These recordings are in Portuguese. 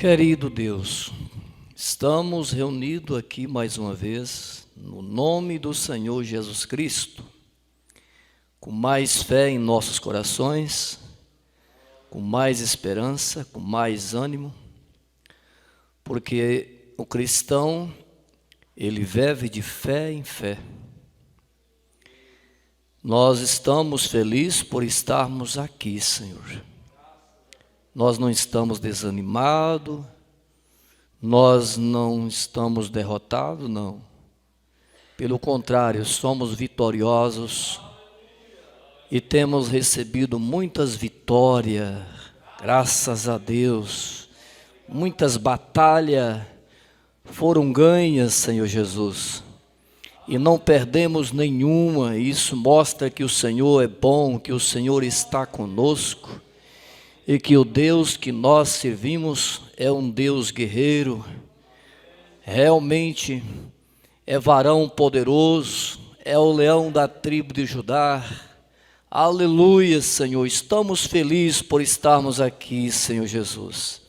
Querido Deus, estamos reunidos aqui mais uma vez, no nome do Senhor Jesus Cristo, com mais fé em nossos corações, com mais esperança, com mais ânimo, porque o cristão, ele vive de fé em fé. Nós estamos felizes por estarmos aqui, Senhor. Nós não estamos desanimados, nós não estamos derrotados, não. Pelo contrário, somos vitoriosos e temos recebido muitas vitórias, graças a Deus. Muitas batalhas foram ganhas, Senhor Jesus, e não perdemos nenhuma. Isso mostra que o Senhor é bom, que o Senhor está conosco, e que o Deus que nós servimos é um Deus guerreiro, realmente é varão poderoso, é o leão da tribo de Judá. Aleluia, Senhor, estamos felizes por estarmos aqui, Senhor Jesus.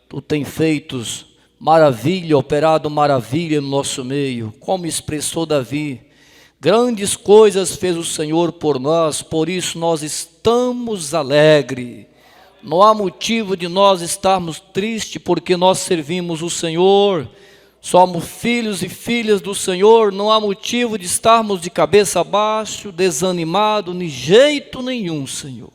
Tu tem feito maravilha, operado maravilha no nosso meio, como expressou Davi. Grandes coisas fez o Senhor por nós, por isso nós estamos alegres. Não há motivo de nós estarmos tristes, porque nós servimos o Senhor, somos filhos e filhas do Senhor. Não há motivo de estarmos de cabeça abaixo, desanimados, de jeito nenhum, Senhor.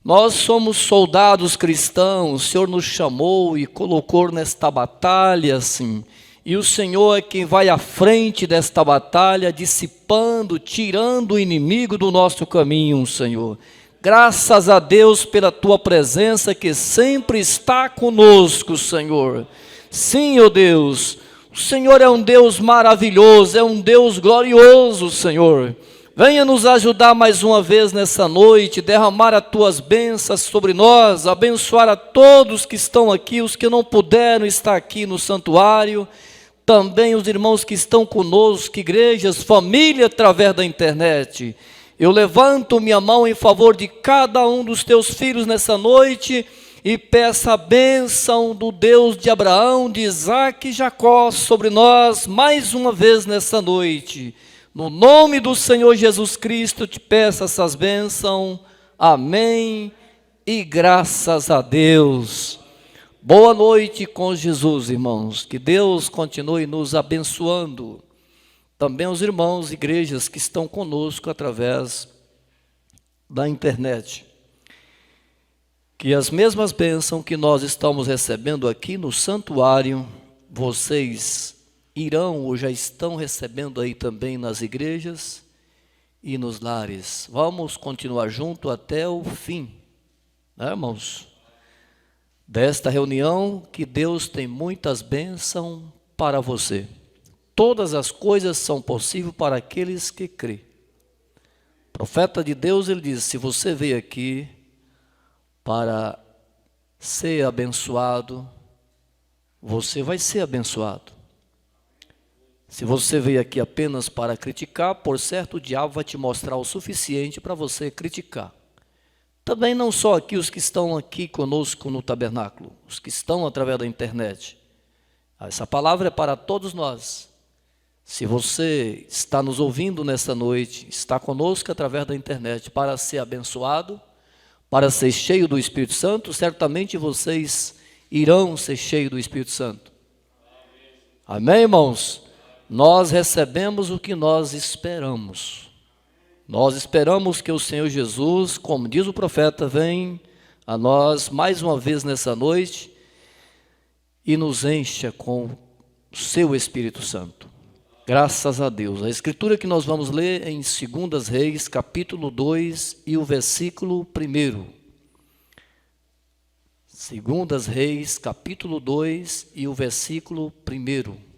Nós somos soldados cristãos, o Senhor nos chamou e colocou nesta batalha, assim, e o Senhor é quem vai à frente desta batalha, dissipando, tirando o inimigo do nosso caminho, Senhor. Graças a Deus pela Tua presença que sempre está conosco, Senhor. Sim, ó Deus, o Senhor é um Deus maravilhoso, é um Deus glorioso, Senhor. Venha nos ajudar mais uma vez nessa noite, derramar as Tuas bênçãos sobre nós, abençoar a todos que estão aqui, os que não puderam estar aqui no santuário, também os irmãos que estão conosco, igrejas, família através da internet. Eu levanto minha mão em favor de cada um dos Teus filhos nessa noite e peço a bênção do Deus de Abraão, de Isaac e Jacó sobre nós mais uma vez nessa noite. No nome do Senhor Jesus Cristo te peço essas bênçãos. Amém e graças a Deus. Boa noite com Jesus, irmãos. Que Deus continue nos abençoando. Também os irmãos, igrejas que estão conosco através da internet. Que as mesmas bênçãos que nós estamos recebendo aqui no santuário, vocês irão ou já estão recebendo aí também nas igrejas e nos lares. Vamos continuar junto até o fim, né, irmãos? Desta reunião, que Deus tem muitas bênçãos para você. Todas as coisas são possíveis para aqueles que crêem. O profeta de Deus, ele diz, se você veio aqui para ser abençoado, você vai ser abençoado. Se você veio aqui apenas para criticar, por certo o diabo vai te mostrar o suficiente para você criticar. Também não só aqui os que estão aqui conosco no tabernáculo, os que estão através da internet. Essa palavra é para todos nós. Se você está nos ouvindo nesta noite, está conosco através da internet para ser abençoado, para ser cheio do Espírito Santo, certamente vocês irão ser cheios do Espírito Santo. Amém, irmãos? Nós recebemos o que nós esperamos. Nós esperamos que o Senhor Jesus, como diz o profeta, venha a nós mais uma vez nessa noite e nos encha com o seu Espírito Santo. Graças a Deus. A escritura que nós vamos ler em 2 Reis, capítulo 2 e o versículo 1. 2 Reis, capítulo 2 e o versículo 1.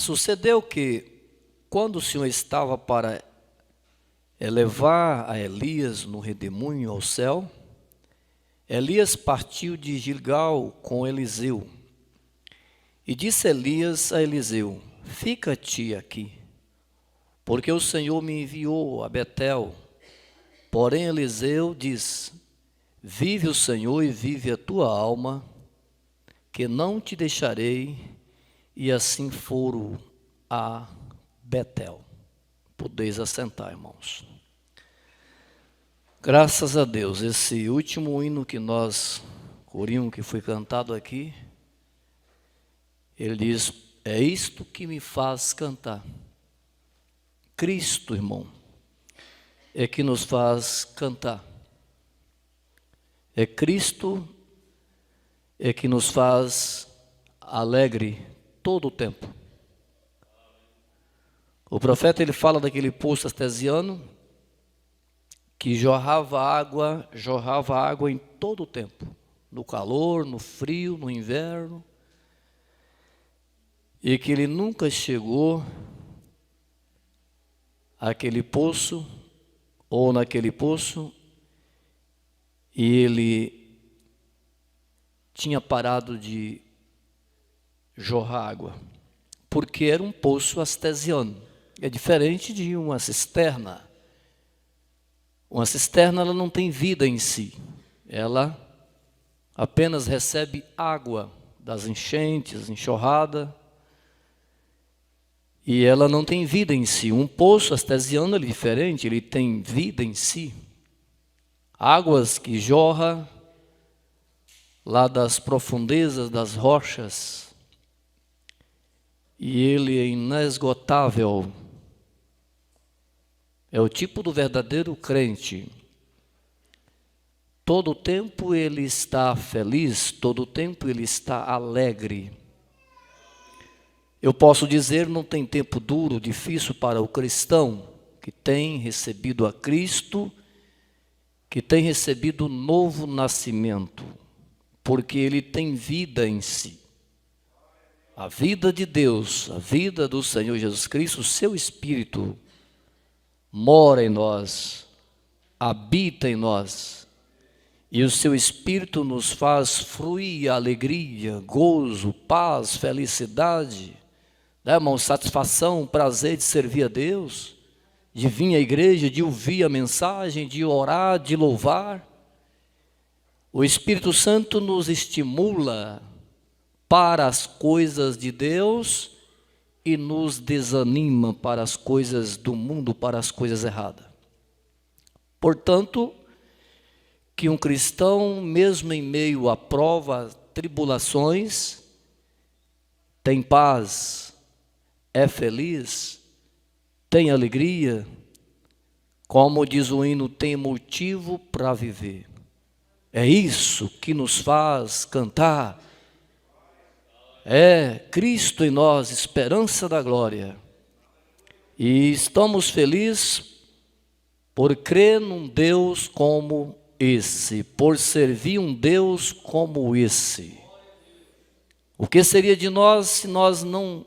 Sucedeu que, quando o Senhor estava para é levar a Elias no redemoinho ao céu. Elias partiu de Gilgal com Eliseu. E disse Elias a Eliseu: fica-te aqui, porque o Senhor me enviou a Betel. Porém Eliseu diz: vive o Senhor e vive a tua alma, que não te deixarei. E assim foram a Betel. Podeis assentar, irmãos. Graças a Deus, esse último hino que nós ouvimos, que foi cantado aqui, ele diz: é isto que me faz cantar. Cristo, irmão, é que nos faz cantar. É Cristo é que nos faz alegre todo o tempo. O profeta, ele fala daquele poço artesiano que jorrava água em todo o tempo, no calor, no frio, no inverno, e que ele nunca chegou àquele poço, ou naquele poço, e ele tinha parado de jorrar água, porque era um poço artesiano. É diferente de uma cisterna. Uma cisterna, ela não tem vida em si, ela apenas recebe água das enchentes, enxurrada, e ela não tem vida em si. Um poço artesiano é diferente, ele tem vida em si. Águas que jorram lá das profundezas das rochas, e ele é inesgotável. É o tipo do verdadeiro crente. Todo o tempo ele está feliz, todo o tempo ele está alegre. Eu posso dizer, não tem tempo duro, difícil para o cristão que tem recebido a Cristo, que tem recebido o novo nascimento, porque ele tem vida em si. A vida de Deus, a vida do Senhor Jesus Cristo, o seu Espírito mora em nós, habita em nós, e o seu Espírito nos faz fruir alegria, gozo, paz, felicidade, né, irmão? Satisfação, prazer de servir a Deus, de vir à igreja, de ouvir a mensagem, de orar, de louvar. O Espírito Santo nos estimula para as coisas de Deus e nos desanima para as coisas do mundo, para as coisas erradas. Portanto, que um cristão, mesmo em meio a provas, tribulações, tem paz, é feliz, tem alegria, como diz o hino, tem motivo para viver. É isso que nos faz cantar. É Cristo em nós, esperança da glória. E estamos felizes por crer num Deus como esse, por servir um Deus como esse. O que seria de nós se nós não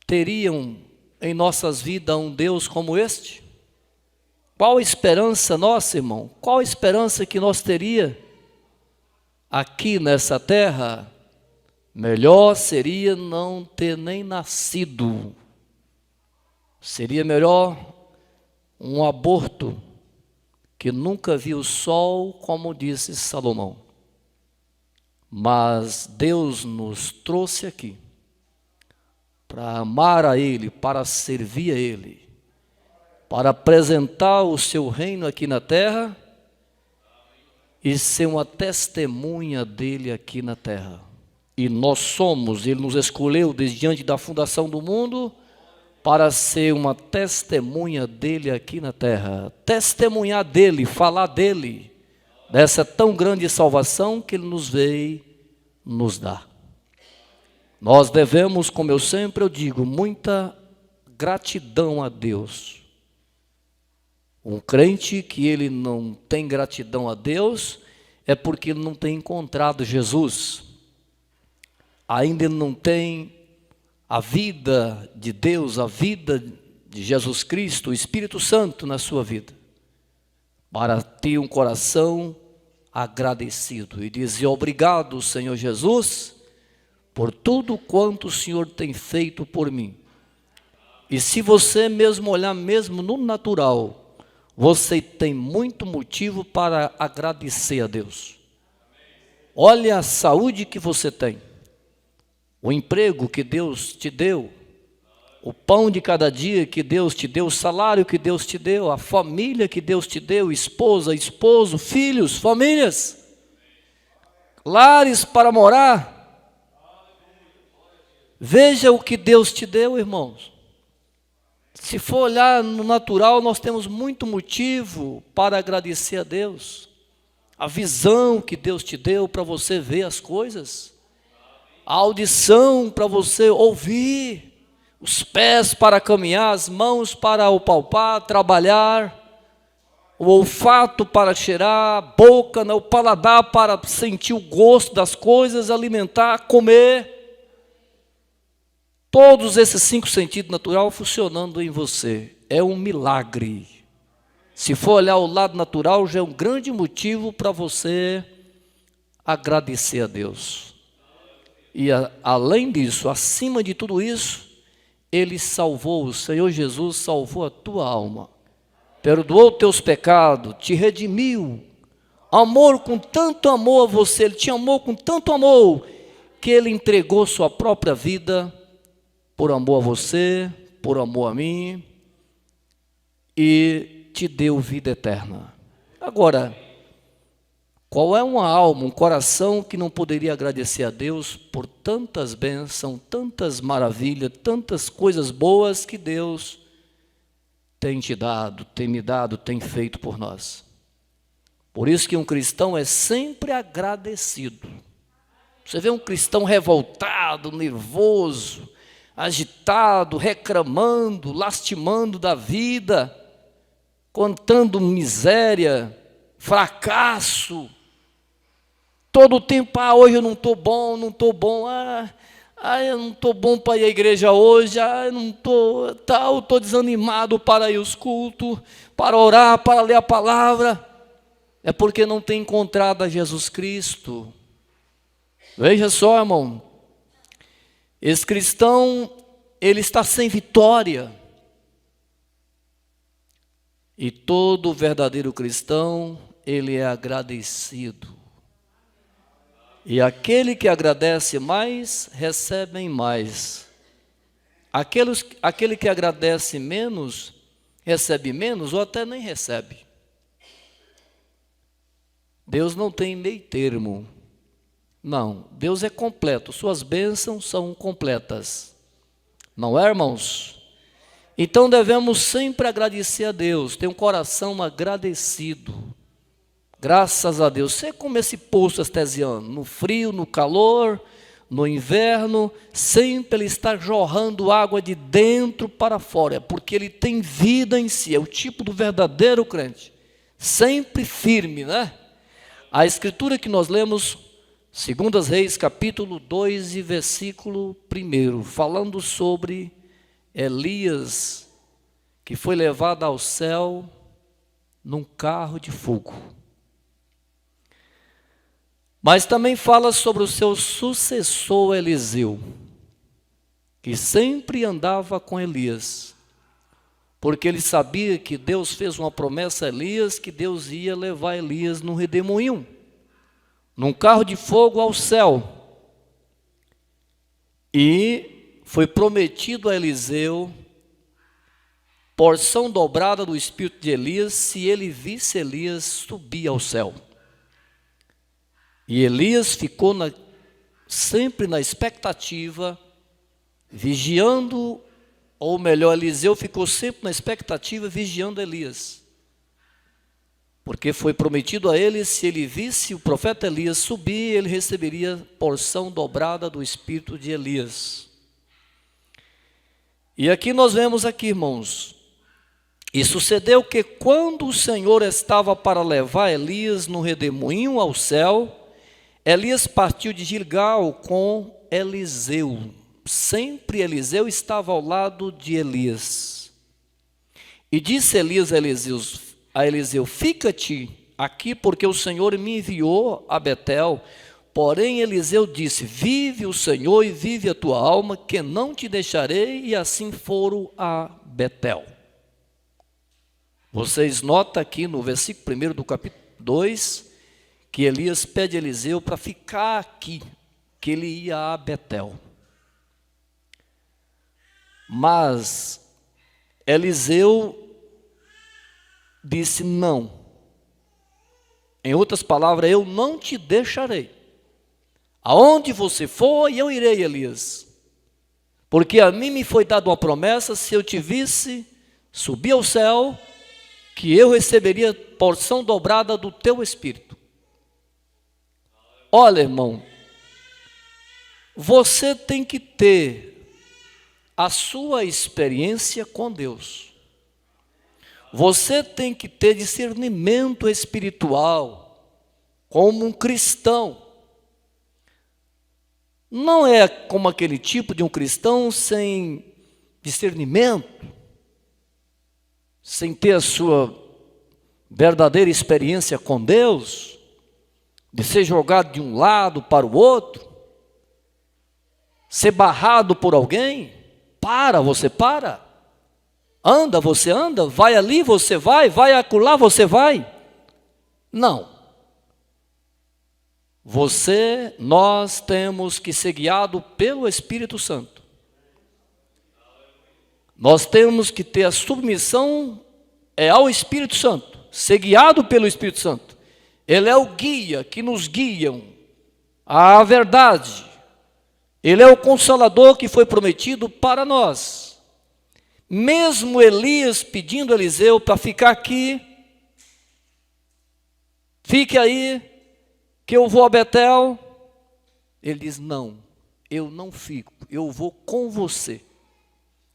teríamos em nossas vidas um Deus como este? Qual a esperança nossa, irmão? Qual a esperança que nós teria aqui nessa terra? Melhor seria não ter nem nascido. Seria melhor um aborto que nunca viu o sol, como disse Salomão. Mas Deus nos trouxe aqui para amar a Ele, para servir a Ele, para apresentar o seu reino aqui na terra e ser uma testemunha dele aqui na terra. E nós somos, Ele nos escolheu desde diante da fundação do mundo para ser uma testemunha dele aqui na terra. Testemunhar dele, falar dele, dessa tão grande salvação que Ele nos veio nos dar. Nós devemos, como eu sempre digo, muita gratidão a Deus. Um crente que ele não tem gratidão a Deus é porque ele não tem encontrado Jesus. Ainda não tem a vida de Deus, a vida de Jesus Cristo, o Espírito Santo na sua vida, para ter um coração agradecido e dizer obrigado, Senhor Jesus, por tudo quanto o Senhor tem feito por mim. E se você mesmo olhar mesmo no natural, você tem muito motivo para agradecer a Deus. Olha a saúde que você tem, o emprego que Deus te deu, o pão de cada dia que Deus te deu, o salário que Deus te deu, a família que Deus te deu, esposa, esposo, filhos, famílias, lares para morar. Veja o que Deus te deu, irmãos. Se for olhar no natural, nós temos muito motivo para agradecer a Deus. A visão que Deus te deu para você ver as coisas, a audição para você ouvir, os pés para caminhar, as mãos para o palpar, trabalhar, o olfato para cheirar, a boca, o paladar para sentir o gosto das coisas, alimentar, comer. Todos esses 5 sentidos naturais funcionando em você. É um milagre. Se for olhar o lado natural, já é um grande motivo para você agradecer a Deus. E além disso, acima de tudo isso, Ele salvou, o Senhor Jesus salvou a tua alma, perdoou teus pecados, te redimiu, amor com tanto amor a você, Ele te amou com tanto amor, que Ele entregou sua própria vida, por amor a você, por amor a mim, e te deu vida eterna. Agora, qual é uma alma, um coração que não poderia agradecer a Deus por tantas bênçãos, tantas maravilhas, tantas coisas boas que Deus tem te dado, tem me dado, tem feito por nós? Por isso que um cristão é sempre agradecido. Você vê um cristão revoltado, nervoso, agitado, reclamando, lastimando da vida, contando miséria, fracasso, todo o tempo, hoje eu não estou bom, eu não estou bom para ir à igreja hoje, eu não estou desanimado para ir aos cultos, para orar, para ler a palavra. É porque não tem encontrado a Jesus Cristo. Veja só, irmão, esse cristão, ele está sem vitória. E todo verdadeiro cristão, ele é agradecido. E aquele que agradece mais, recebe mais. Aquele que agradece menos, recebe menos ou até nem recebe. Deus não tem meio termo. Não, Deus é completo, suas bênçãos são completas. Não é, irmãos? Então devemos sempre agradecer a Deus, ter um coração agradecido. Graças a Deus. Ser como esse poço artesiano, no frio, no calor, no inverno, sempre ele está jorrando água de dentro para fora, porque ele tem vida em si, é o tipo do verdadeiro crente, sempre firme, né? A escritura que nós lemos, 2 Reis, capítulo 2 e versículo 1, falando sobre Elias, que foi levado ao céu num carro de fogo. Mas também fala sobre o seu sucessor Eliseu, que sempre andava com Elias, porque ele sabia que Deus fez uma promessa a Elias, que Deus ia levar Elias num redemoinho, num carro de fogo ao céu. E foi prometido a Eliseu porção dobrada do espírito de Elias, se ele visse Elias subir ao céu. E Elias ficou sempre na expectativa, vigiando, ou melhor, Eliseu ficou sempre na expectativa, vigiando Elias. Porque foi prometido a ele, se ele visse o profeta Elias subir, ele receberia porção dobrada do espírito de Elias. E aqui nós vemos aqui, irmãos, e sucedeu que quando o Senhor estava para levar Elias no redemoinho ao céu, Elias partiu de Gilgal com Eliseu. Sempre Eliseu estava ao lado de Elias. E disse Elias a Eliseu: fica-te aqui, porque o Senhor me enviou a Betel. Porém Eliseu disse: vive o Senhor e vive a tua alma, que não te deixarei. E assim foram a Betel. Vocês notam aqui no versículo 1 do capítulo 2, que Elias pede a Eliseu para ficar aqui, que ele ia a Betel. Mas Eliseu disse: não. Em outras palavras, eu não te deixarei. Aonde você for, eu irei, Elias. Porque a mim me foi dada uma promessa: se eu te visse subir ao céu, que eu receberia porção dobrada do teu espírito. Olha, irmão, você tem que ter a sua experiência com Deus. Você tem que ter discernimento espiritual como um cristão. Não é como aquele tipo de um cristão sem discernimento, sem ter a sua verdadeira experiência com Deus, de ser jogado de um lado para o outro, ser barrado por alguém. Você para. Anda, você anda. Vai ali, você vai acolá, você vai. Não. Nós temos que ser guiados pelo Espírito Santo. Nós temos que ter a submissão ao Espírito Santo, ser guiado pelo Espírito Santo. Ele é o guia que nos guia à verdade. Ele é o consolador que foi prometido para nós. Mesmo Elias pedindo a Eliseu para ficar aqui, fique aí, que eu vou a Betel. Ele diz: não, eu não fico, eu vou com você.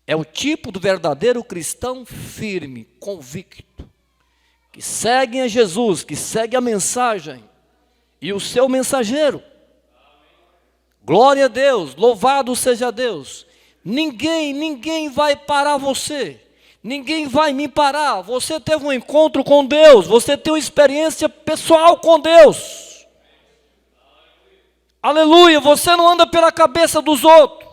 É o tipo do verdadeiro cristão firme, convicto, que segue a Jesus, que segue a mensagem e o seu mensageiro. Glória a Deus, louvado seja Deus. Ninguém vai parar você. Ninguém vai me parar. Você teve um encontro com Deus, você tem uma experiência pessoal com Deus. Aleluia, você não anda pela cabeça dos outros.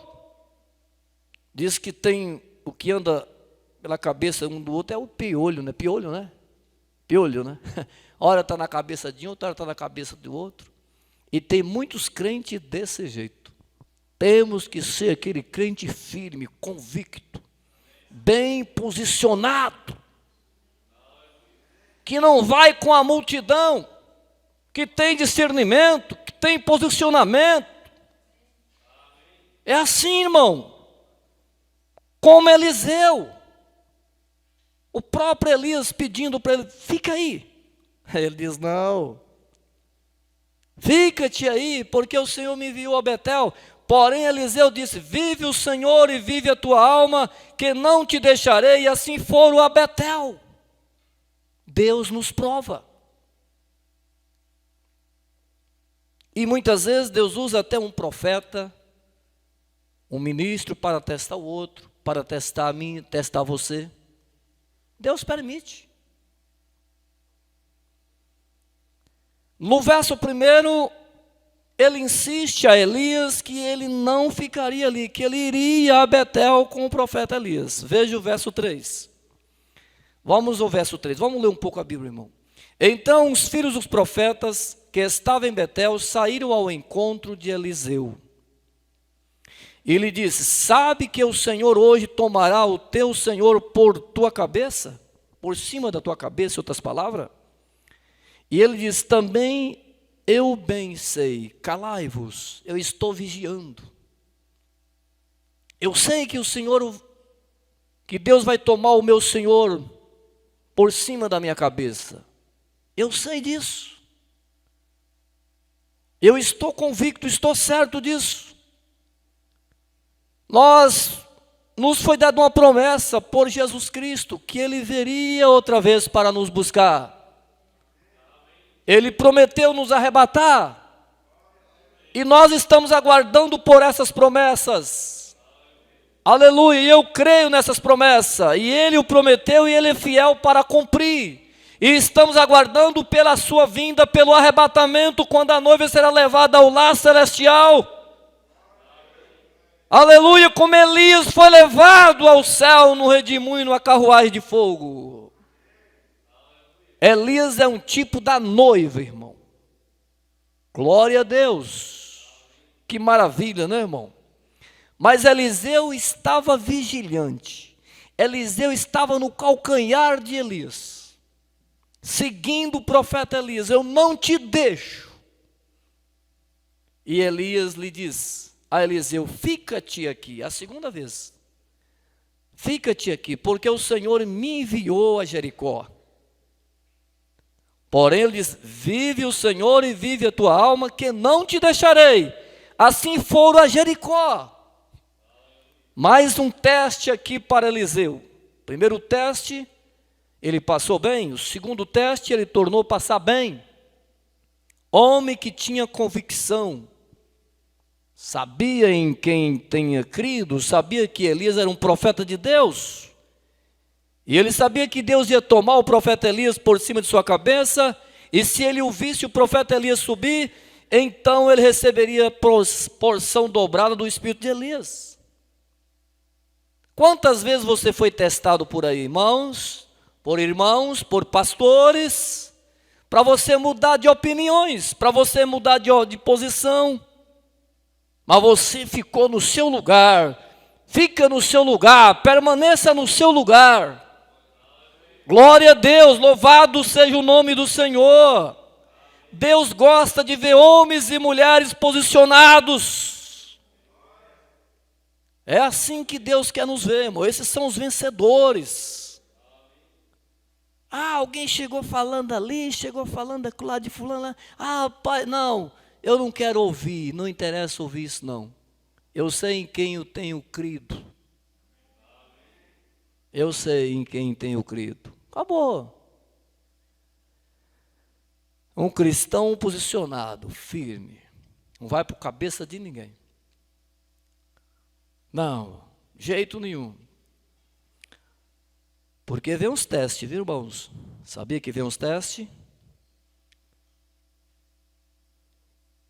Diz que tem o que anda pela cabeça um do outro é o piolho, né? Piolho, né? Piolho, né? Ora está na cabeça de um, outra está na cabeça do outro. E tem muitos crentes desse jeito. Temos que ser aquele crente firme, convicto, bem posicionado, que não vai com a multidão, que tem discernimento, que tem posicionamento. É assim, irmão. Como Eliseu. O próprio Elias pedindo para ele: fica aí. Ele diz: não. Fica-te aí, porque o Senhor me enviou a Betel. Porém Eliseu disse: vive o Senhor e vive a tua alma, que não te deixarei. E assim foram a Betel. Deus nos prova. E muitas vezes Deus usa até um profeta, um ministro, para testar o outro, para testar a mim, testar você. Deus permite. No verso 1, ele insiste a Elias que ele não ficaria ali, que ele iria a Betel com o profeta Elias. Veja o verso 3. Vamos ao verso 3, vamos ler um pouco a Bíblia, irmão. Então os filhos dos profetas que estavam em Betel saíram ao encontro de Eliseu. E lhe disse: sabe que o Senhor hoje tomará o teu Senhor por tua cabeça? Por cima da tua cabeça, em outras palavras? E ele diz: também eu bem sei, calai-vos, eu estou vigiando. Eu sei que que Deus vai tomar o meu Senhor por cima da minha cabeça. Eu sei disso. Eu estou convicto, estou certo disso. Nos foi dada uma promessa por Jesus Cristo, que Ele viria outra vez para nos buscar. Ele prometeu nos arrebatar. E nós estamos aguardando por essas promessas. Aleluia, e eu creio nessas promessas, e Ele o prometeu e Ele é fiel para cumprir. E estamos aguardando pela sua vinda, pelo arrebatamento, quando a noiva será levada ao lar celestial. Aleluia, como Elias foi levado ao céu no redemoinho, numa carruagem de fogo. Elias é um tipo da noiva, irmão. Glória a Deus. Que maravilha, né, irmão? Mas Eliseu estava vigilante. Eliseu estava no calcanhar de Elias, seguindo o profeta Elias. Eu não te deixo. E Elias lhe diz a Eliseu: fica-te aqui. A segunda vez. Fica-te aqui, porque o Senhor me enviou a Jericó. Porém ele diz: vive o Senhor e vive a tua alma, que não te deixarei. Assim foram a Jericó. Mais um teste aqui para Eliseu. Primeiro teste, ele passou bem. O segundo teste, ele tornou passar bem. Homem que tinha convicção, sabia em quem tinha crido, sabia que Elias era um profeta de Deus. E ele sabia que Deus ia tomar o profeta Elias por cima de sua cabeça, e se ele o visse o profeta Elias subir, então ele receberia porção dobrada do espírito de Elias. Quantas vezes você foi testado por aí, irmãos, por pastores, para você mudar de opiniões, para você mudar de posição, mas você ficou no seu lugar. Fica no seu lugar, permaneça no seu lugar. Glória a Deus, louvado seja o nome do Senhor. Deus gosta de ver homens e mulheres posicionados. É assim que Deus quer nos ver, irmão. Esses são os vencedores. Ah, alguém chegou falando ali, chegou falando lá de fulano. Ah, pai, não, eu não quero ouvir, não interessa ouvir isso não. Eu sei em quem eu tenho crido. Eu sei em quem tenho crido. Acabou. Um cristão posicionado, firme. Não vai por cabeça de ninguém. Não, jeito nenhum. Porque vem uns testes, viu, irmãos? Sabia que vem uns testes?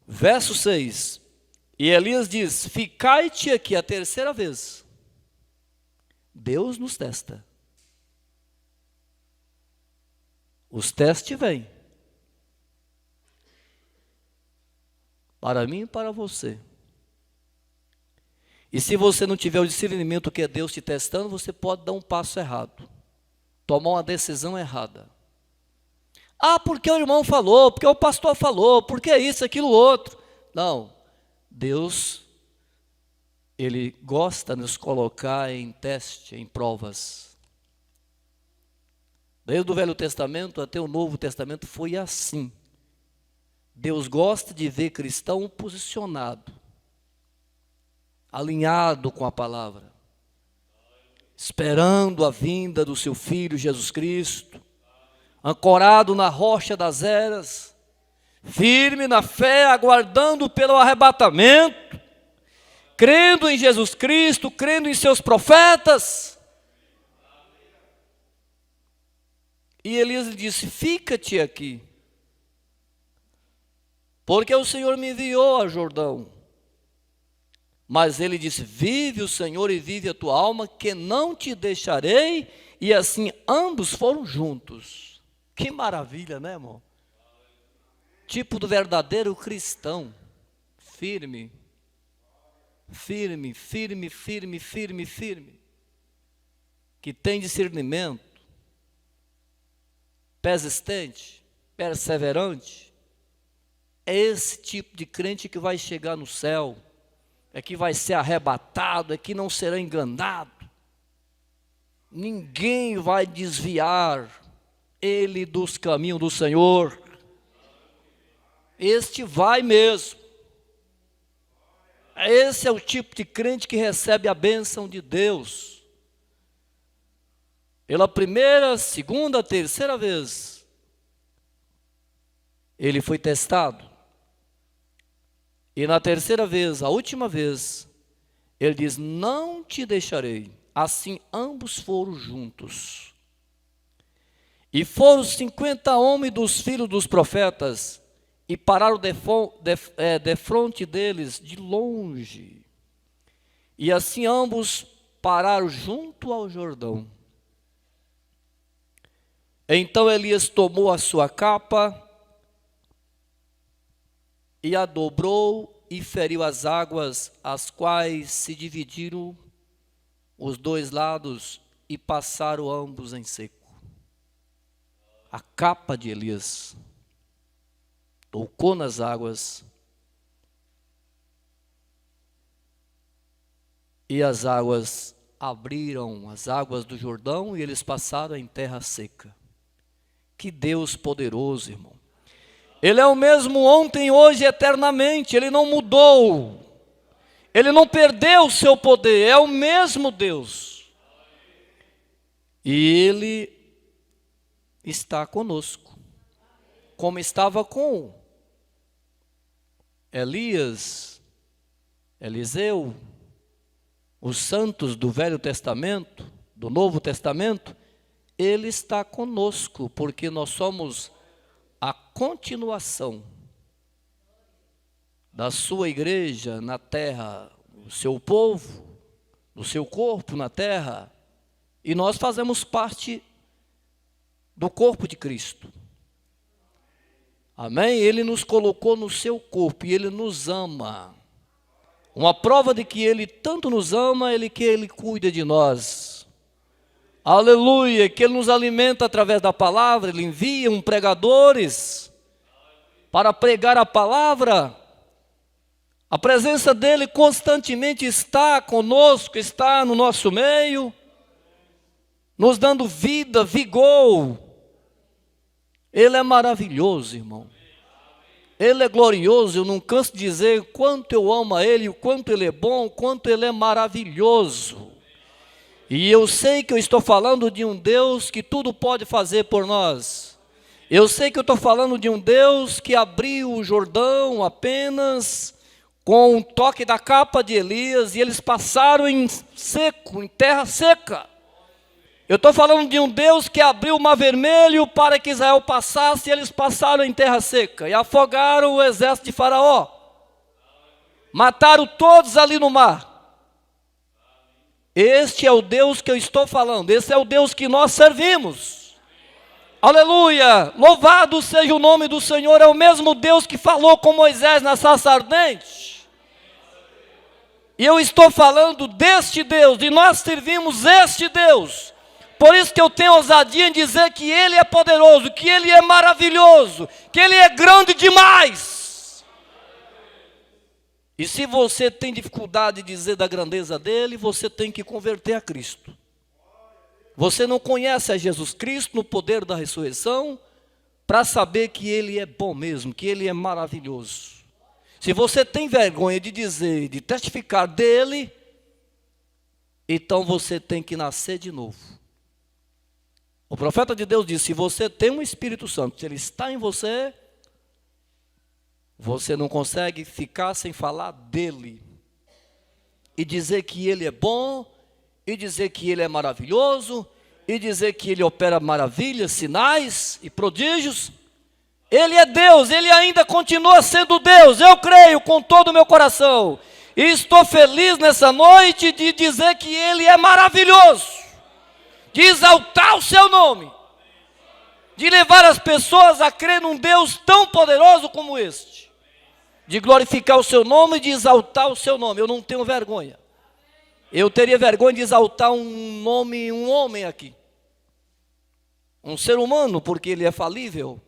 Verso 6. E Elias diz: ficai-te aqui a terceira vez. Deus nos testa. Os testes vêm. Para mim e para você. E se você não tiver o discernimento que é Deus te testando, você pode dar um passo errado. Tomar uma decisão errada. Ah, porque o irmão falou, porque o pastor falou, porque isso, aquilo, outro. Não. Deus, Ele gosta de nos colocar em teste, em provas. Desde o Velho Testamento até o Novo Testamento foi assim. Deus gosta de ver cristão posicionado, alinhado com a palavra, esperando a vinda do seu Filho Jesus Cristo, ancorado na rocha das eras, firme na fé, aguardando pelo arrebatamento, crendo em Jesus Cristo, crendo em seus profetas. E Elias disse: fica-te aqui, porque o Senhor me enviou a Jordão. Mas ele disse: vive o Senhor e vive a tua alma, que não te deixarei. E assim ambos foram juntos. Que maravilha, né, irmão? Tipo do verdadeiro cristão. Firme. Firme, firme, firme, firme, firme. Que tem discernimento. Persistente, perseverante. É esse tipo de crente que vai chegar no céu. É que vai ser arrebatado, é que não será enganado. Ninguém vai desviar ele dos caminhos do Senhor. Este vai mesmo. Esse é o tipo de crente que recebe a bênção de Deus. Pela primeira, segunda, terceira vez, ele foi testado. E na terceira vez, a última vez, Ele diz: não te deixarei. Assim ambos foram juntos. E foram 50 homens dos filhos dos profetas, e pararam defronte deles de longe. E assim ambos pararam junto ao Jordão. Então Elias tomou a sua capa e a dobrou e feriu as águas, as quais se dividiram os dois lados e passaram ambos em seco. A capa de Elias tocou nas águas e as águas abriram, as águas do Jordão, e eles passaram em terra seca. Que Deus poderoso, irmão. Ele é o mesmo ontem, hoje e eternamente. Ele não mudou. Ele não perdeu o seu poder. É o mesmo Deus. E Ele está conosco. Como estava com Elias, Eliseu, os santos do Velho Testamento, do Novo Testamento. Ele está conosco, porque nós somos a continuação da sua igreja na terra, o seu povo, do seu corpo na terra, e nós fazemos parte do corpo de Cristo. Amém? Ele nos colocou no seu corpo e Ele nos ama. Uma prova de que Ele tanto nos ama, que Ele cuida de nós. Aleluia, que Ele nos alimenta através da palavra. Ele envia pregadores para pregar a palavra. A presença dEle constantemente está conosco, está no nosso meio, nos dando vida, vigor. Ele é maravilhoso, irmão. Ele é glorioso. Eu não canso de dizer quanto eu amo a Ele, o quanto Ele é bom, o quanto Ele é maravilhoso. E eu sei que eu estou falando de um Deus que tudo pode fazer por nós. Eu sei que eu estou falando de um Deus que abriu o Jordão apenas com um toque da capa de Elias, e eles passaram em seco, em terra seca. Eu estou falando de um Deus que abriu o Mar Vermelho para que Israel passasse, e eles passaram em terra seca, e afogaram o exército de Faraó. Mataram todos ali no mar. Este é o Deus que eu estou falando, esse é o Deus que nós servimos. Aleluia! Louvado seja o nome do Senhor, é o mesmo Deus que falou com Moisés na sarça ardente. E eu estou falando deste Deus, e nós servimos este Deus. Por isso que eu tenho ousadia em dizer que Ele é poderoso, que Ele é maravilhoso, que Ele é grande demais. E se você tem dificuldade de dizer da grandeza dEle, você tem que converter a Cristo. Você não conhece a Jesus Cristo no poder da ressurreição, para saber que Ele é bom mesmo, que Ele é maravilhoso. Se você tem vergonha de dizer, de testificar dEle, então você tem que nascer de novo. O profeta de Deus disse: se você tem um Espírito Santo, se Ele está em você, você não consegue ficar sem falar dEle. E dizer que Ele é bom, e dizer que Ele é maravilhoso, e dizer que Ele opera maravilhas, sinais e prodígios. Ele é Deus, Ele ainda continua sendo Deus. Eu creio com todo o meu coração. E estou feliz nessa noite de dizer que Ele é maravilhoso. De exaltar o seu nome. De levar as pessoas a crer num Deus tão poderoso como este. De glorificar o seu nome e de exaltar o seu nome. Eu não tenho vergonha. Eu teria vergonha de exaltar um homem aqui. Um ser humano, porque ele é falível.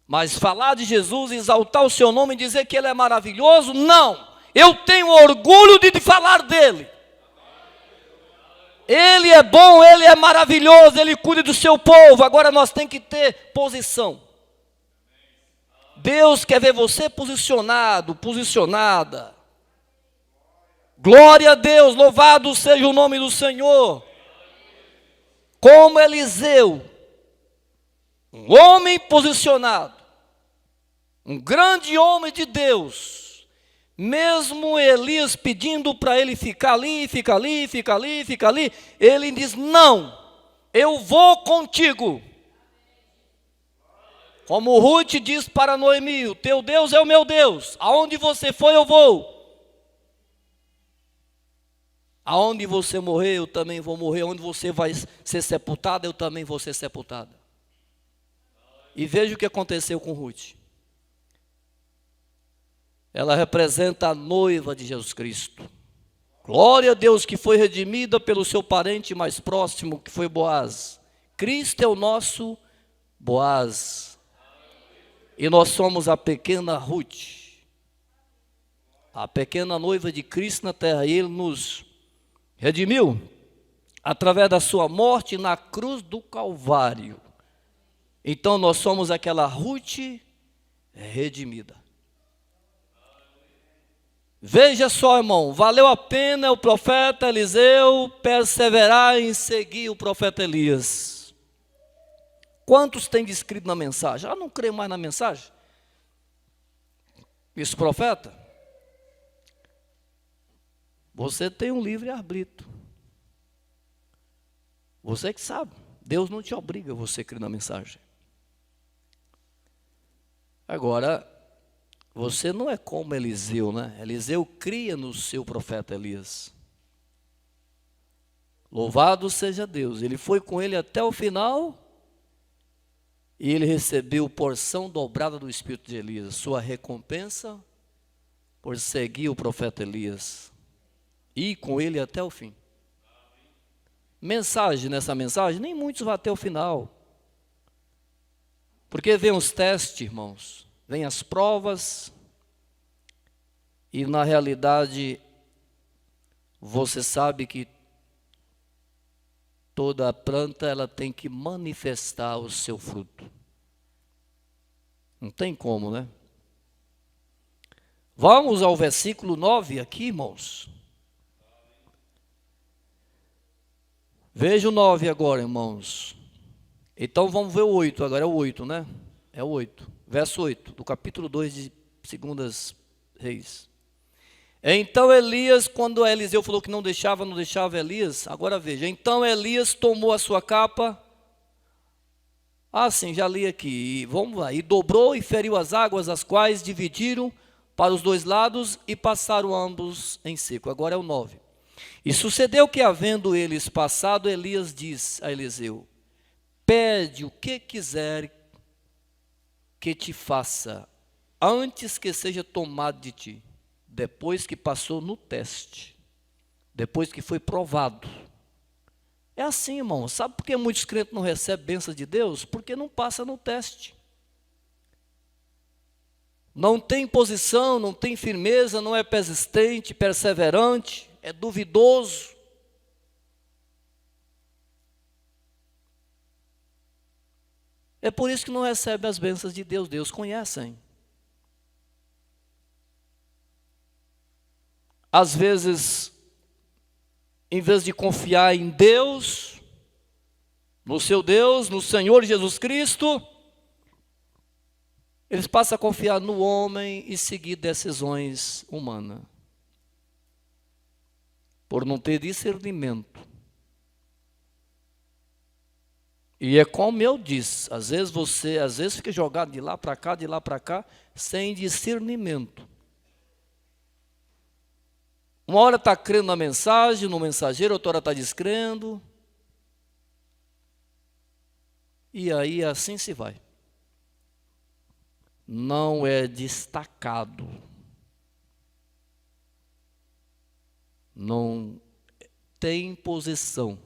Mas falar de Jesus, exaltar o seu nome e dizer que Ele é maravilhoso, não. Eu tenho orgulho de falar dEle. Ele é bom, Ele é maravilhoso, Ele cuida do seu povo. Agora nós temos que ter posição. Deus quer ver você posicionado, posicionada. Glória a Deus, louvado seja o nome do Senhor. Como Eliseu, um homem posicionado, um grande homem de Deus, Mesmo Elias pedindo para ele ficar ali, fica ali, fica ali, fica ali, ele diz: não, eu vou contigo. Como Ruth diz para Noemi: o teu Deus é o meu Deus, aonde você for eu vou. Aonde você morrer eu também vou morrer, onde você vai ser sepultada eu também vou ser sepultada. E veja o que aconteceu com Ruth. Ela representa a noiva de Jesus Cristo. Glória a Deus, que foi redimida pelo seu parente mais próximo, que foi Boaz. Cristo é o nosso Boaz. E nós somos a pequena Ruth, a pequena noiva de Cristo na terra. E Ele nos redimiu através da sua morte na cruz do Calvário. Então nós somos aquela Ruth redimida. Veja só, irmão, valeu a pena o profeta Eliseu perseverar em seguir o profeta Elias. Quantos tem descrito na mensagem? Não creio mais na mensagem. Esse profeta, você tem um livre-arbítrio. Você que sabe. Deus não te obriga a você crer na mensagem. Agora, você não é como Eliseu, né? Eliseu cria no seu profeta Elias. Louvado seja Deus. Ele foi com ele até o final e ele recebeu porção dobrada do Espírito de Elias. Sua recompensa por seguir o profeta Elias. E ir com ele até o fim. Mensagem nessa mensagem, nem muitos vão até o final. Porque vem os testes, irmãos. Vem as provas, e na realidade, você sabe que toda planta ela tem que manifestar o seu fruto. Não tem como, né? Vamos ao versículo 9 aqui, irmãos. Veja o 9 agora, irmãos. Então vamos ver o 8, agora é o 8, né? É o 8. Verso 8, do capítulo 2 de 2 Reis. Então Elias, quando Eliseu falou que não deixava Elias, agora veja. Então Elias tomou a sua capa. Sim, já li aqui. Vamos lá. E dobrou e feriu as águas, as quais dividiram para os dois lados e passaram ambos em seco. Agora é o 9. E sucedeu que, havendo eles passado, Elias disse a Eliseu: pede o que quiser que te faça, antes que seja tomado de ti, depois que passou no teste, depois que foi provado. É assim, irmão. Sabe por que muitos crentes não recebem bênção de Deus? Porque não passa no teste. Não tem posição, não tem firmeza, não é persistente, perseverante, é duvidoso. É por isso que não recebe as bênçãos de Deus. Deus conhece. Às vezes, em vez de confiar em Deus, no seu Deus, no Senhor Jesus Cristo, eles passam a confiar no homem e seguir decisões humanas. Por não ter discernimento. E é como eu disse, às vezes fica jogado de lá para cá, sem discernimento. Uma hora está crendo na mensagem, no mensageiro, outra hora está descrendo. E aí assim se vai. Não é destacado. Não tem posição.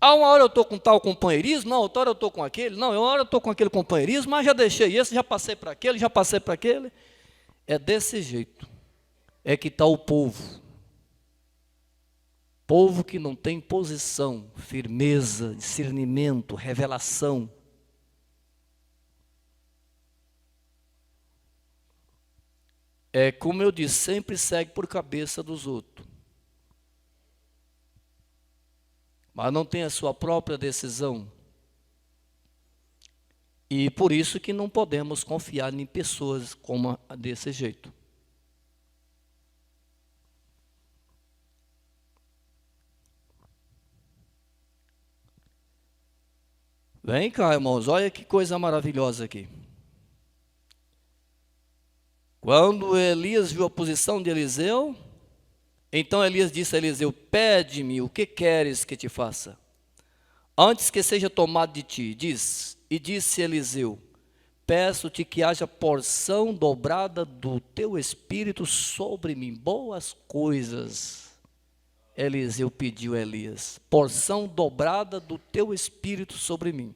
Uma hora eu estou com tal companheirismo, não, outra hora eu estou com aquele, não, uma hora eu estou com aquele companheirismo, mas já deixei esse, já passei para aquele, já passei para aquele. É desse jeito. É que está o povo. Povo que não tem posição, firmeza, discernimento, revelação. É como eu disse, sempre segue por cabeça dos outros. Mas não tem a sua própria decisão. E por isso que não podemos confiar em pessoas como desse jeito. Vem cá, irmãos, olha que coisa maravilhosa aqui. Quando Elias viu a posição de Eliseu, então Elias disse a Eliseu: pede-me o que queres que te faça, antes que seja tomado de ti. E disse Eliseu: peço-te que haja porção dobrada do teu espírito sobre mim. Boas coisas Eliseu pediu a Elias: porção dobrada do teu espírito sobre mim.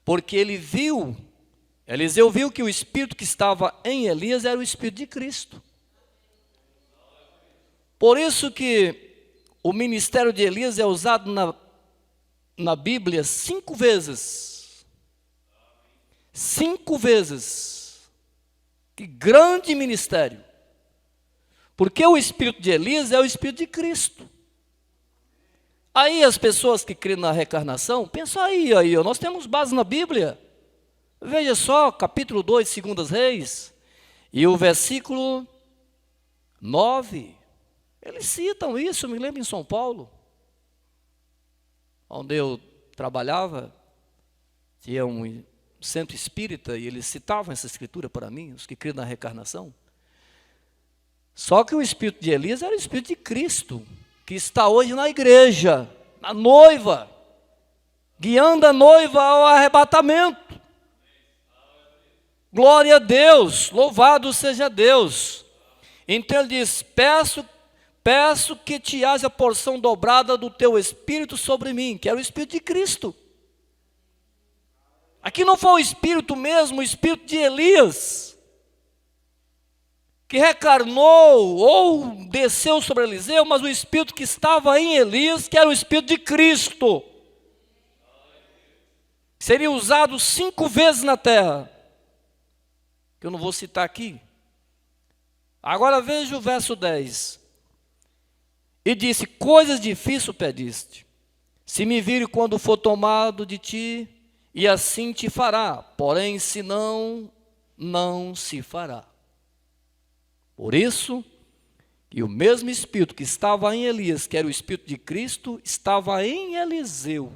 Porque Eliseu viu que o espírito que estava em Elias era o espírito de Cristo. Por isso que o ministério de Elias é usado na Bíblia 5 vezes. 5 vezes. Que grande ministério. Porque o espírito de Elias é o espírito de Cristo. Aí as pessoas que creem na reencarnação, pensam aí, nós temos base na Bíblia. Veja só, capítulo 2, 2 Reis, e o versículo 9. Eles citam isso, eu me lembro em São Paulo, onde eu trabalhava, tinha um centro espírita, e eles citavam essa escritura para mim, os que criam na reencarnação. Só que o espírito de Elias era o espírito de Cristo, que está hoje na igreja, na noiva, guiando a noiva ao arrebatamento. Glória a Deus, louvado seja Deus. Então ele diz: peço que te haja porção dobrada do teu espírito sobre mim, que era o espírito de Cristo. Aqui não foi o espírito mesmo, o espírito de Elias, que reencarnou ou desceu sobre Eliseu, mas o espírito que estava em Elias, que era o espírito de Cristo, seria usado 5 vezes na terra, que eu não vou citar aqui. Agora veja o verso 10. E disse: coisas difíceis pediste, se me vire quando for tomado de ti, e assim te fará, porém se não, não se fará. Por isso, e o mesmo espírito que estava em Elias, que era o espírito de Cristo, estava em Eliseu.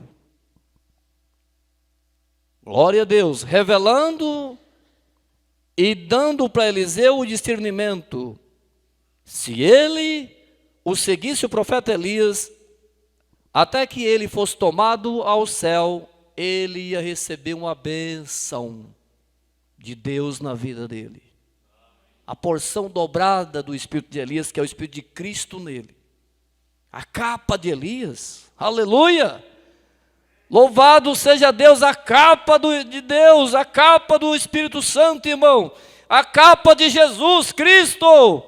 Glória a Deus, revelando e dando para Eliseu o discernimento. Se ele o seguisse, o profeta Elias, até que ele fosse tomado ao céu, ele ia receber uma bênção de Deus na vida dele. A porção dobrada do espírito de Elias, que é o espírito de Cristo nele. A capa de Elias, aleluia! Louvado seja Deus, a capa de Deus, a capa do Espírito Santo, irmão. A capa de Jesus Cristo.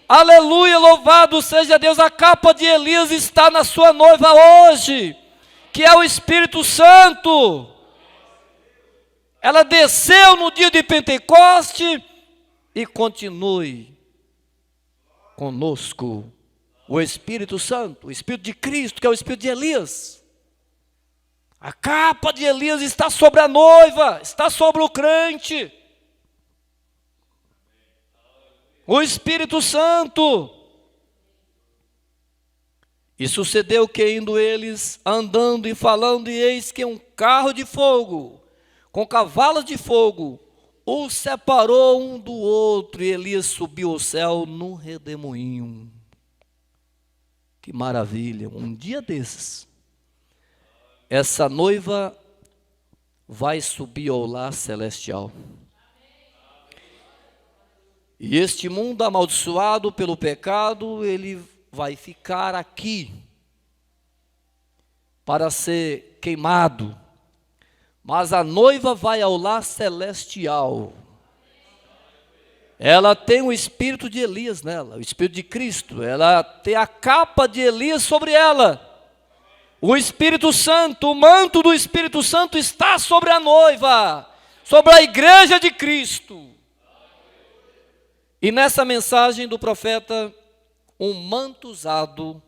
Aleluia, louvado seja Deus. A capa de Elias está na sua noiva hoje, que é o Espírito Santo. Ela desceu no dia de Pentecoste e continue conosco. O Espírito Santo, o Espírito de Cristo, que é o Espírito de Elias. A capa de Elias está sobre a noiva, está sobre o crente. O Espírito Santo. E sucedeu que indo eles, andando e falando, e eis que um carro de fogo, com cavalos de fogo, os separou um do outro, e Elias subiu ao céu num redemoinho. Que maravilha, um dia desses, essa noiva vai subir ao lar celestial. E este mundo amaldiçoado pelo pecado, ele vai ficar aqui para ser queimado. Mas a noiva vai ao lar celestial. Ela tem o espírito de Elias nela, o espírito de Cristo. Ela tem a capa de Elias sobre ela. O Espírito Santo, o manto do Espírito Santo está sobre a noiva, sobre a igreja de Cristo. E nessa mensagem do profeta, um manto usado,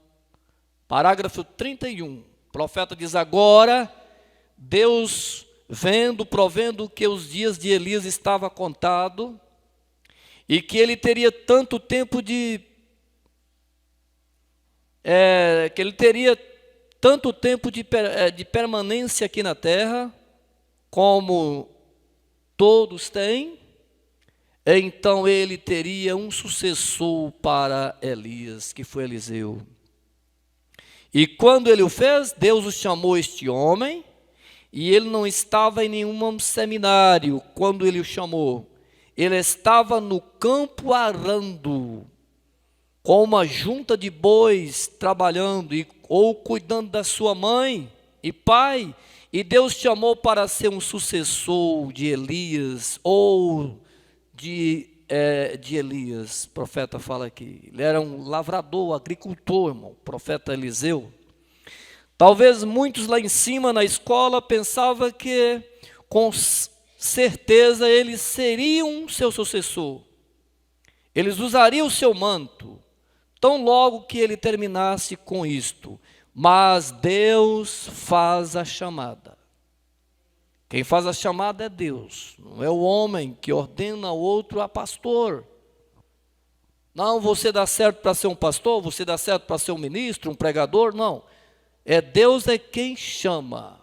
parágrafo 31, o profeta diz: agora Deus provendo que os dias de Elias estavam contados e que ele teria tanto tempo de permanência aqui na terra, como todos têm, então ele teria um sucessor para Elias, que foi Eliseu. E quando ele o fez, Deus o chamou este homem, e ele não estava em nenhum seminário quando ele o chamou. Ele estava no campo arando, com uma junta de bois trabalhando, ou cuidando da sua mãe e pai, e Deus chamou para ser um sucessor de Elias, ou de Elias. O profeta fala aqui, ele era um lavrador, agricultor, irmão, o profeta Eliseu. Talvez muitos lá em cima na escola pensavam que com certeza eles seriam seu sucessor, eles usariam o seu manto, tão logo que ele terminasse com isto. Mas Deus faz a chamada. Quem faz a chamada é Deus, não é o homem que ordena o outro a pastor. Não, você dá certo para ser um pastor, você dá certo para ser um ministro, um pregador, não. Deus é quem chama,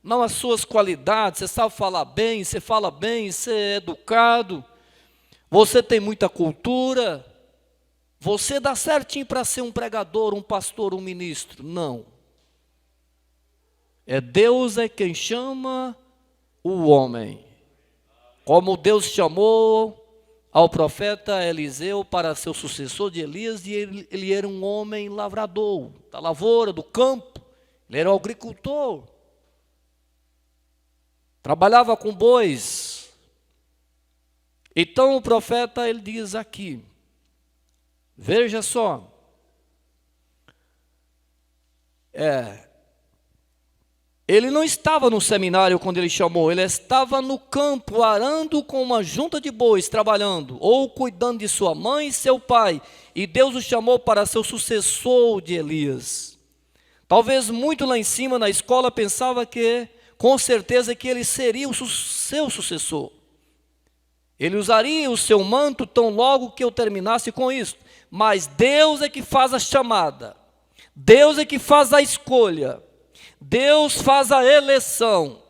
não as suas qualidades. Você sabe falar bem, você fala bem, você é educado, você tem muita cultura, você dá certinho para ser um pregador, um pastor, um ministro. Não. Deus é quem chama o homem. Como Deus chamou ao profeta Eliseu para ser o sucessor de Elias, e ele era um homem lavrador, da lavoura, do campo. Ele era um agricultor. Trabalhava com bois. Então o profeta, ele diz aqui, veja só, ele não estava no seminário quando ele chamou, ele estava no campo, arando com uma junta de bois, trabalhando, ou cuidando de sua mãe e seu pai, e Deus o chamou para ser o sucessor de Elias. Talvez muito lá em cima na escola pensava que, com certeza, que ele seria o seu sucessor. Ele usaria o seu manto tão logo que eu terminasse com isso. Mas Deus é que faz a chamada, Deus é que faz a escolha, Deus faz a eleição,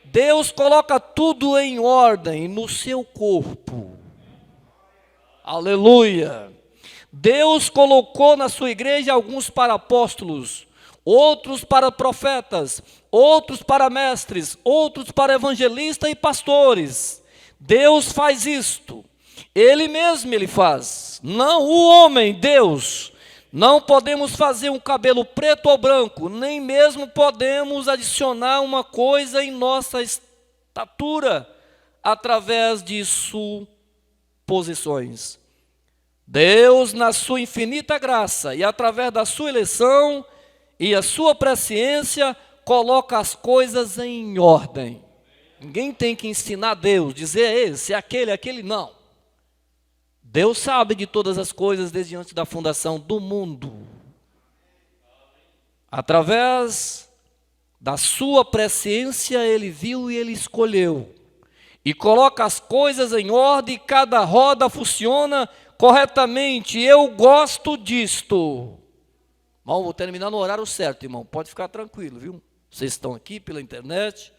Deus coloca tudo em ordem no seu corpo. Aleluia! Deus colocou na sua igreja alguns para apóstolos, outros para profetas, outros para mestres, outros para evangelistas e pastores. Deus faz isto, Ele mesmo Ele faz, não o homem, Deus. Não podemos fazer um cabelo preto ou branco, nem mesmo podemos adicionar uma coisa em nossa estatura, através de suposições. Deus, na sua infinita graça, e através da sua eleição, e a sua presciência, coloca as coisas em ordem. Ninguém tem que ensinar a Deus, dizer esse, aquele, não. Deus sabe de todas as coisas desde antes da fundação do mundo. Através da sua presciência, Ele viu e Ele escolheu. E coloca as coisas em ordem, e cada roda funciona corretamente. Eu gosto disto. Irmão, vou terminar no horário certo, irmão. Pode ficar tranquilo, viu? Vocês estão aqui pela internet.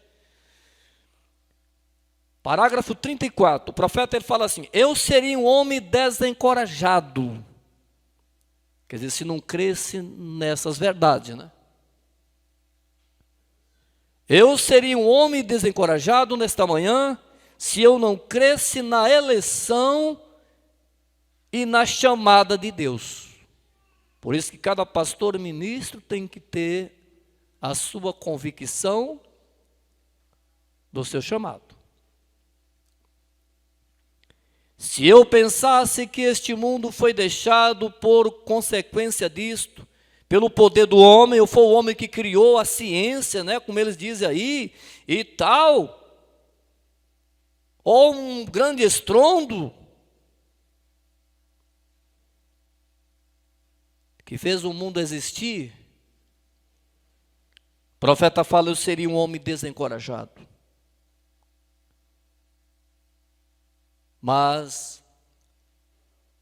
Parágrafo 34. O profeta ele fala assim: eu seria um homem desencorajado. Quer dizer, se não cresce nessas verdades, né? Eu seria um homem desencorajado nesta manhã, se eu não cresce na eleição e na chamada de Deus. Por isso que cada pastor e ministro tem que ter a sua convicção do seu chamado. Se eu pensasse que este mundo foi deixado por consequência disto, pelo poder do homem, ou foi o homem que criou a ciência, né, como eles dizem aí, e tal, ou um grande estrondo, que fez o mundo existir, o profeta fala, eu seria um homem desencorajado. Mas,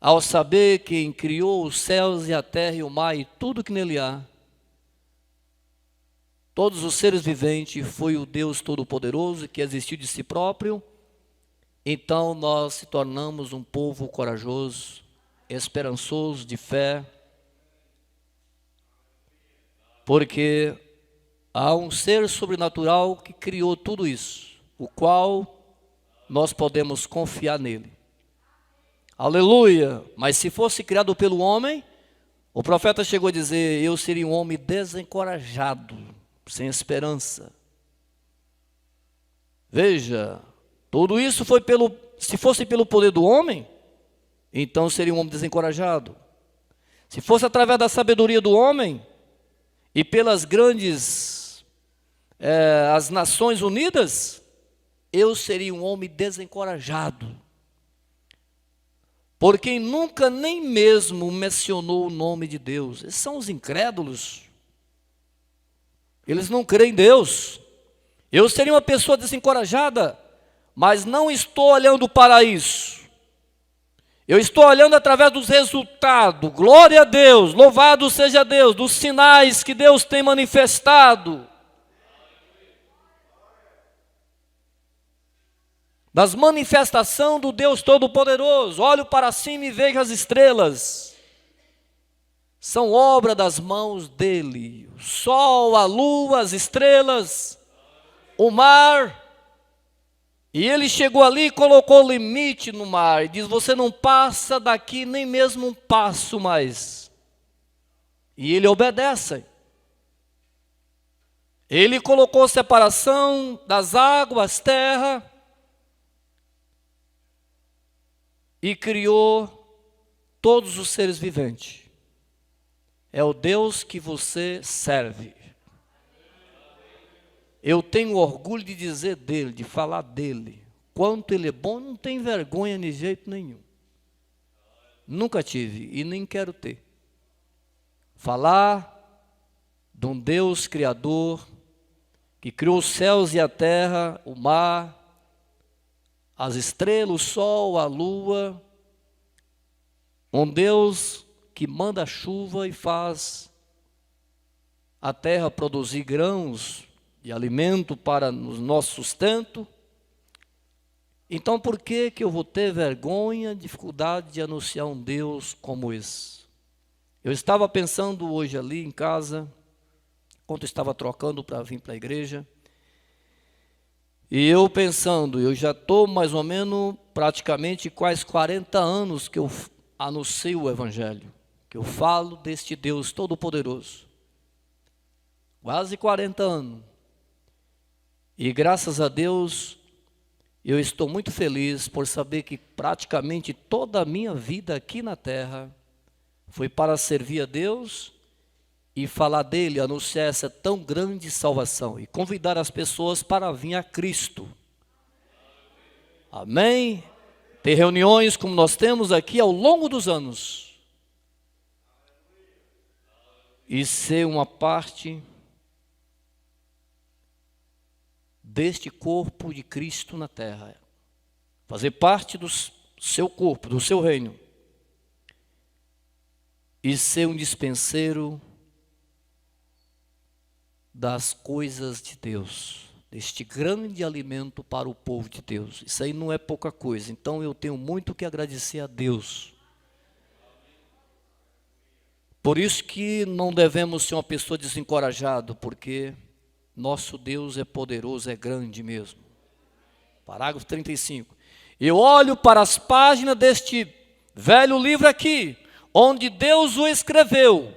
ao saber quem criou os céus e a terra e o mar e tudo que nele há, todos os seres viventes, foi o Deus Todo-Poderoso que existiu de si próprio, então nós se tornamos um povo corajoso, esperançoso, de fé, porque há um ser sobrenatural que criou tudo isso, o qual nós podemos confiar nele. Aleluia! Mas se fosse criado pelo homem, o profeta chegou a dizer: eu seria um homem desencorajado, sem esperança. Veja, tudo isso foi se fosse pelo poder do homem, então seria um homem desencorajado. Se fosse através da sabedoria do homem e pelas grandes as Nações Unidas, eu seria um homem desencorajado. Por quem nunca nem mesmo mencionou o nome de Deus. Esses são os incrédulos. Eles não creem em Deus. Eu seria uma pessoa desencorajada, mas não estou olhando para isso. Eu estou olhando através dos resultados. Glória a Deus, louvado seja Deus, dos sinais que Deus tem manifestado. Das manifestações do Deus Todo-Poderoso. Olho para cima e vejo as estrelas. São obra das mãos dele. O sol, a lua, as estrelas, o mar. E ele chegou ali e colocou limite no mar. E diz: você não passa daqui nem mesmo um passo mais. E ele obedece. Ele colocou separação das águas, terra. E criou todos os seres viventes. É o Deus que você serve. Eu tenho orgulho de dizer dele, de falar dele. Quanto ele é bom, não tem vergonha de jeito nenhum. Nunca tive e nem quero ter. Falar de um Deus criador, que criou os céus e a terra, o mar, as estrelas, o sol, a lua. Um Deus que manda a chuva e faz a terra produzir grãos de alimento para o nosso sustento. Então por que eu vou ter vergonha, dificuldade de anunciar um Deus como esse? Eu estava pensando hoje ali em casa, enquanto estava trocando para vir para a igreja, e eu pensando, eu já estou mais ou menos praticamente quase 40 anos que eu anuncio o Evangelho, que eu falo deste Deus Todo-Poderoso. Quase 40 anos. E graças a Deus, eu estou muito feliz por saber que praticamente toda a minha vida aqui na terra foi para servir a Deus e falar dele, anunciar essa tão grande salvação e convidar as pessoas para vir a Cristo. Amém? Ter reuniões como nós temos aqui ao longo dos anos e ser uma parte deste corpo de Cristo na terra, fazer parte do seu corpo, do seu reino, e ser um dispenseiro das coisas de Deus, deste grande alimento para o povo de Deus. Isso aí não é pouca coisa, então eu tenho muito que agradecer a Deus. Por isso que não devemos ser uma pessoa desencorajada, porque nosso Deus é poderoso, é grande mesmo. Parágrafo 35. Eu olho para as páginas deste velho livro aqui, onde Deus o escreveu,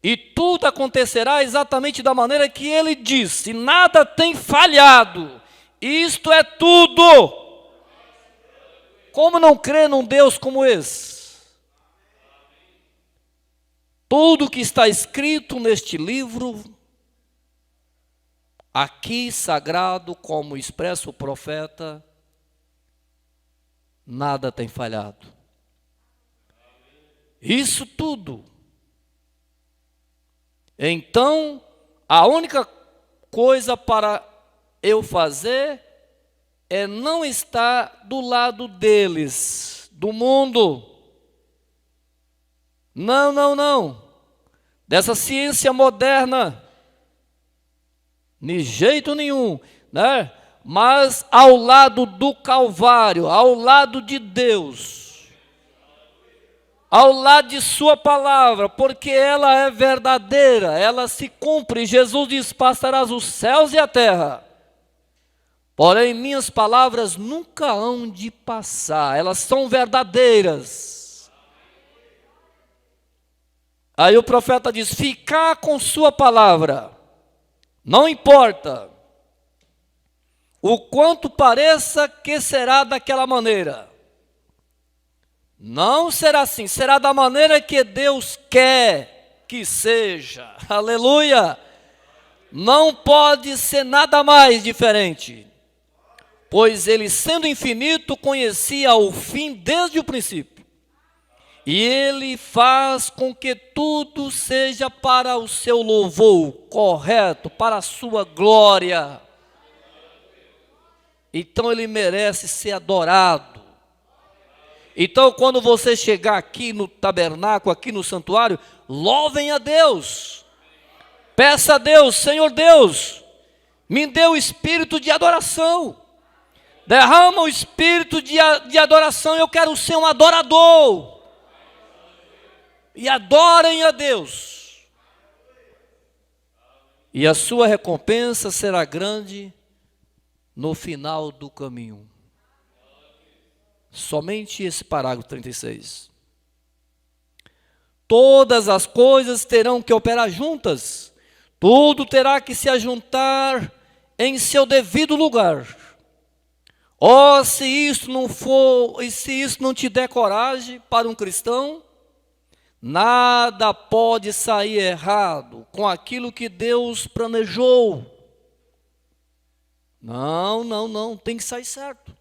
e tudo acontecerá exatamente da maneira que ele disse, nada tem falhado, isto é tudo. Como não crer num Deus como esse? Tudo que está escrito neste livro, aqui sagrado, como expressa o profeta, nada tem falhado. Isso tudo. Então, a única coisa para eu fazer é não estar do lado deles, do mundo. Não, não, não. Dessa ciência moderna. De jeito nenhum, né? Mas ao lado do Calvário, ao lado de Deus, ao lado de sua palavra, porque ela é verdadeira, ela se cumpre. Jesus diz: passarás os céus e a terra, porém minhas palavras nunca hão de passar, elas são verdadeiras. Aí o profeta diz: ficar com sua palavra, não importa o quanto pareça que será daquela maneira. Não será assim, será da maneira que Deus quer que seja. Aleluia! Não pode ser nada mais diferente, pois Ele, sendo infinito, conhecia o fim desde o princípio. E Ele faz com que tudo seja para o seu louvor, correto, para a sua glória. Então Ele merece ser adorado. Então quando você chegar aqui no tabernáculo, aqui no santuário, louvem a Deus. Peça a Deus: Senhor Deus, me dê o espírito de adoração. Derrama o espírito de adoração, eu quero ser um adorador. E adorem a Deus. E a sua recompensa será grande no final do caminho. Somente esse parágrafo 36. Todas as coisas terão que operar juntas. Tudo terá que se ajuntar em seu devido lugar. Oh, se isso não for, e se isso não te der coragem para um cristão, nada pode sair errado com aquilo que Deus planejou. Não, não, não, tem que sair certo.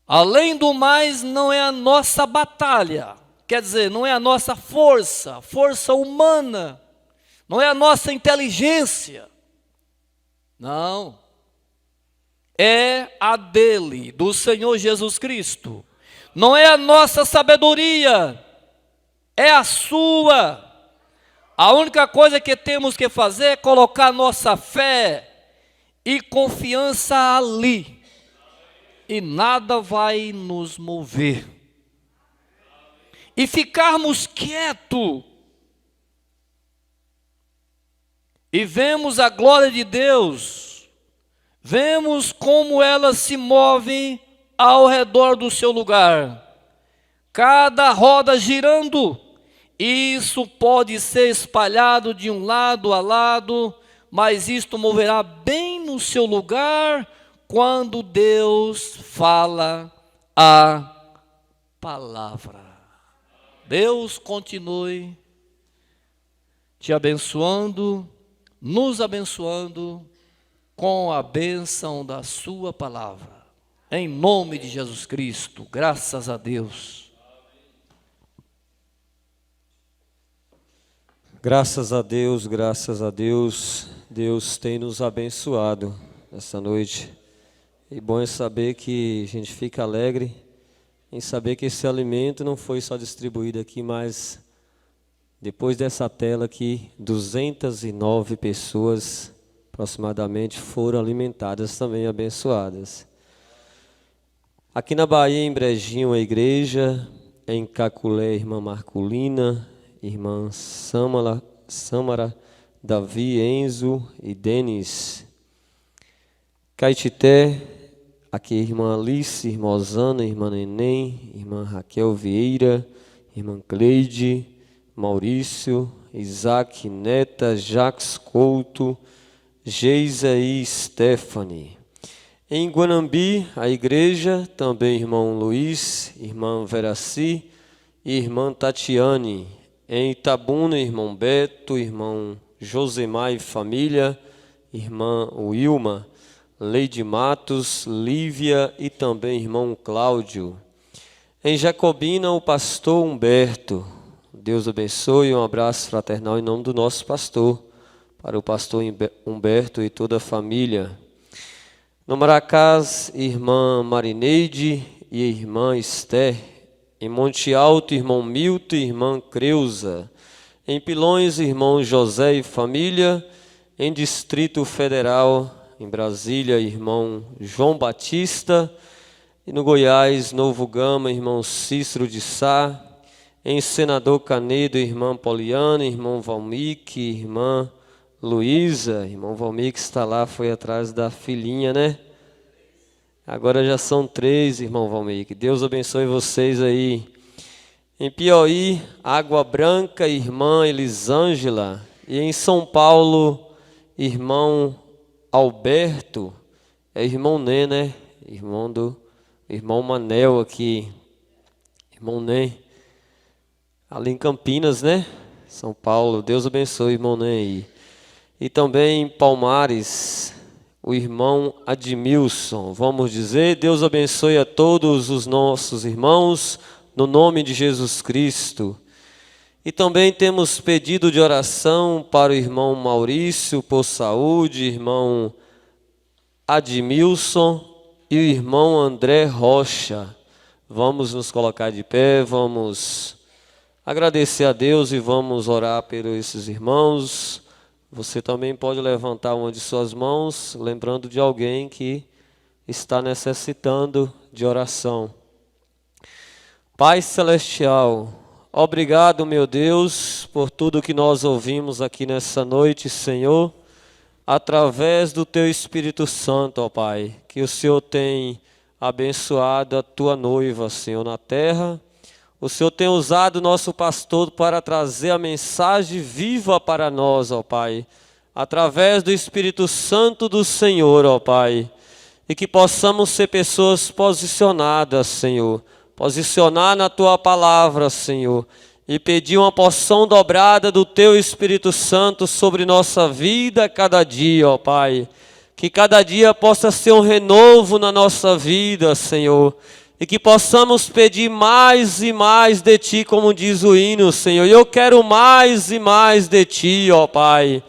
Além do mais, não é a nossa batalha, quer dizer, não é a nossa força humana, não é a nossa inteligência. Não. É a dele, do Senhor Jesus Cristo. Não é a nossa sabedoria, é a sua. A única coisa que temos que fazer é colocar nossa fé e confiança ali. E nada vai nos mover. E ficarmos quietos. E vemos a glória de Deus. Vemos como ela se move ao redor do seu lugar. Cada roda girando. Isso pode ser espalhado de um lado a lado, mas isto moverá bem no seu lugar quando Deus fala a palavra. Deus continue te abençoando, nos abençoando com a bênção da sua palavra. Em nome de Jesus Cristo, graças a Deus. Graças a Deus, graças a Deus. Deus tem nos abençoado essa noite. E bom é saber que a gente fica alegre em saber que esse alimento não foi só distribuído aqui, mas depois dessa tela aqui, 209 pessoas aproximadamente foram alimentadas, também abençoadas. Aqui na Bahia, em Brejinho, a igreja, em Caculé, irmã Marculina, irmã Samara, Davi, Enzo e Denis. Caetité, aqui irmã Alice, irmã Osana, irmã Neném, irmã Raquel Vieira, irmã Cleide, Maurício, Isaac, Neta, Jacques Couto, Geisa e Stephanie. Em Guanambi, a igreja, também irmão Luiz, irmã Veraci e irmã Tatiane. Em Itabuna, irmão Beto, irmão Josemar e família, irmã Wilma, Leide Matos, Lívia e também irmão Cláudio. Em Jacobina, o pastor Humberto. Deus abençoe, um abraço fraternal em nome do nosso pastor, para o pastor Humberto e toda a família. No Maracás, irmã Marineide e irmã Esther. Em Monte Alto, irmão Milton e irmã Creuza. Em Pilões, irmão José e família. Em Distrito Federal, em Brasília, irmão João Batista. E no Goiás, Novo Gama, irmão Cícero de Sá. Em Senador Canedo, irmã Poliana, irmão Valmique, irmã Luísa. Irmão Valmique está lá, foi atrás da filhinha, né? Agora já são 3, irmão Valmique. Deus abençoe vocês aí. Em Piauí, Água Branca, irmã Elisângela. E em São Paulo, irmão Alberto. É irmão Né, né? Irmão Manel aqui. Irmão Né. Ali em Campinas, né? São Paulo. Deus abençoe, irmão Né aí. E também em Palmares, o irmão Admilson. Vamos dizer, Deus abençoe a todos os nossos irmãos, no nome de Jesus Cristo. E também temos pedido de oração para o irmão Maurício, por saúde, irmão Admilson e o irmão André Rocha. Vamos nos colocar de pé, vamos agradecer a Deus e vamos orar por esses irmãos. Você também pode levantar uma de suas mãos, lembrando de alguém que está necessitando de oração. Pai Celestial, obrigado, meu Deus, por tudo que nós ouvimos aqui nessa noite, Senhor, através do Teu Espírito Santo, ó Pai, que o Senhor tem abençoado a Tua noiva, Senhor, na terra. O Senhor tem usado o nosso pastor para trazer a mensagem viva para nós, ó Pai, através do Espírito Santo do Senhor, ó Pai, e que possamos ser pessoas posicionadas, Senhor, posicionar na Tua palavra, Senhor, e pedir uma porção dobrada do Teu Espírito Santo sobre nossa vida a cada dia, ó Pai, que cada dia possa ser um renovo na nossa vida, Senhor, e que possamos pedir mais e mais de Ti, como diz o hino, Senhor. Eu quero mais e mais de Ti, ó Pai.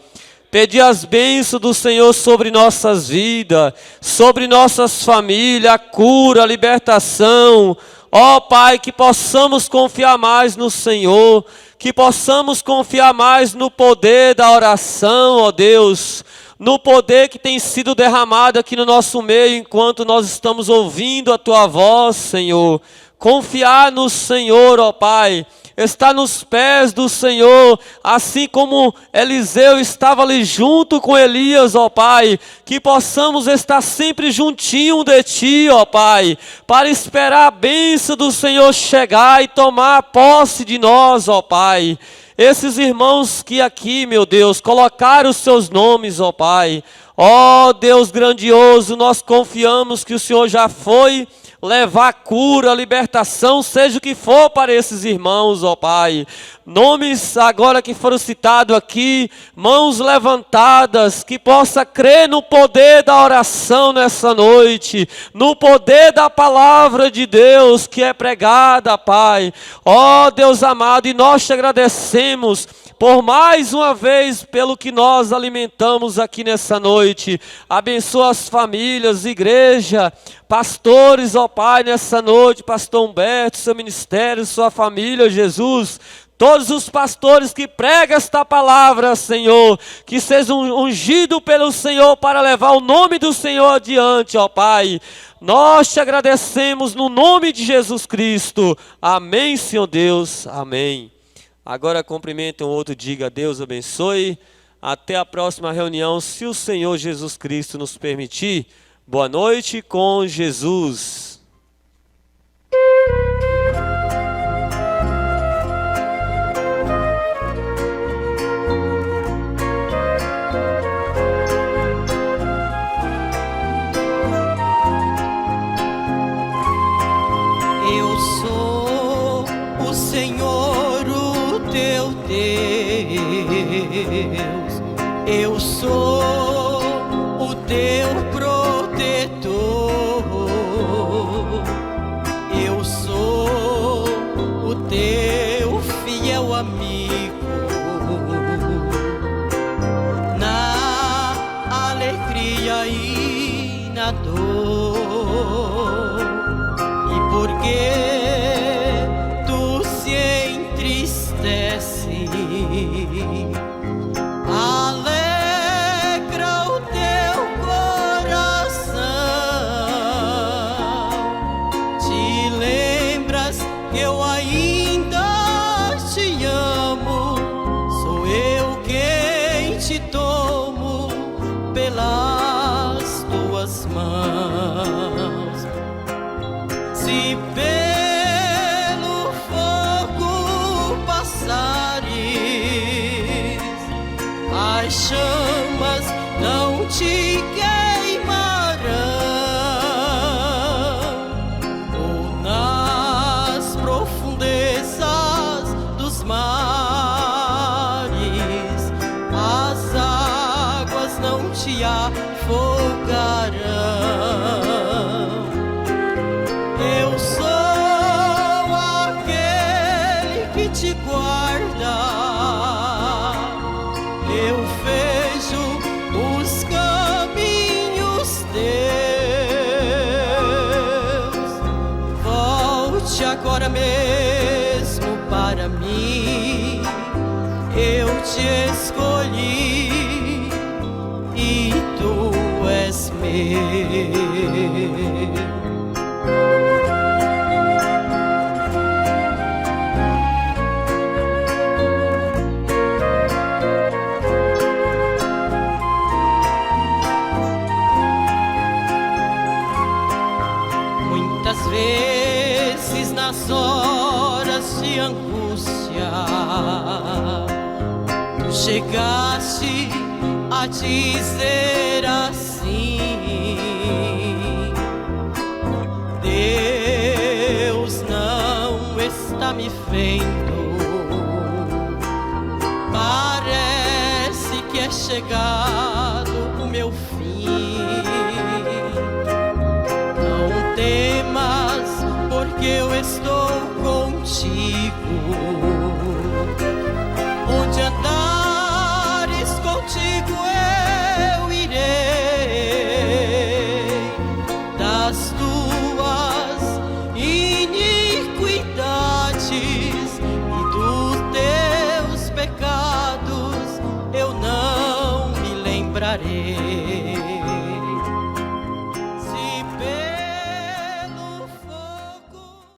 Pedir as bênçãos do Senhor sobre nossas vidas, sobre nossas famílias, a cura, a libertação. Ó Pai, que possamos confiar mais no Senhor, que possamos confiar mais no poder da oração, ó Deus, no poder que tem sido derramado aqui no nosso meio, enquanto nós estamos ouvindo a Tua voz, Senhor. Confiar no Senhor, ó Pai, está nos pés do Senhor, assim como Eliseu estava ali junto com Elias, ó Pai, que possamos estar sempre juntinho de Ti, ó Pai, para esperar a bênção do Senhor chegar e tomar posse de nós, ó Pai. Esses irmãos que aqui, meu Deus, colocaram os seus nomes, ó Pai. Ó Deus grandioso, nós confiamos que o Senhor já foi levar cura, libertação, seja o que for para esses irmãos, ó Pai. Nomes agora que foram citados aqui, mãos levantadas, que possa crer no poder da oração nessa noite, no poder da palavra de Deus que é pregada, Pai. Ó Deus amado, e nós te agradecemos por mais uma vez pelo que nós alimentamos aqui nessa noite. Abençoa as famílias, igreja, pastores, ó Pai, nessa noite, pastor Humberto, seu ministério, sua família, Jesus. Todos os pastores que pregam esta palavra, Senhor, que sejam ungidos pelo Senhor para levar o nome do Senhor adiante, ó Pai. Nós te agradecemos no nome de Jesus Cristo. Amém, Senhor Deus. Amém. Agora cumprimento um outro, diga Deus abençoe. Até a próxima reunião, se o Senhor Jesus Cristo nos permitir. Boa noite com Jesus. Eu sou o Senhor, o teu Deus. Eu sou o teu protetor. Eu sou o teu fiel amigo. Na alegria e na dor. E porque tu se entristece, alegra o teu coração. Te lembras que eu ainda te amo, sou eu quem te tomo pelas tuas mãos. Se pelo fogo passares, as chamas não te queimarão, ou nas profundezas dos mares, as águas não te afogarão. Eu sou aquele que te guarda, eu vejo os caminhos teus. Volte agora mesmo para mim, eu te escolhi e tu és meu. Muitas vezes nas horas de angústia, tu chegaste a dizer assim: Deus não está me vendo, parece que é chegado o meu fim. Não temas, porque eu estou contigo. Onde andares, contigo eu irei. Das tuas iniquidades e dos teus pecados eu não me lembrarei.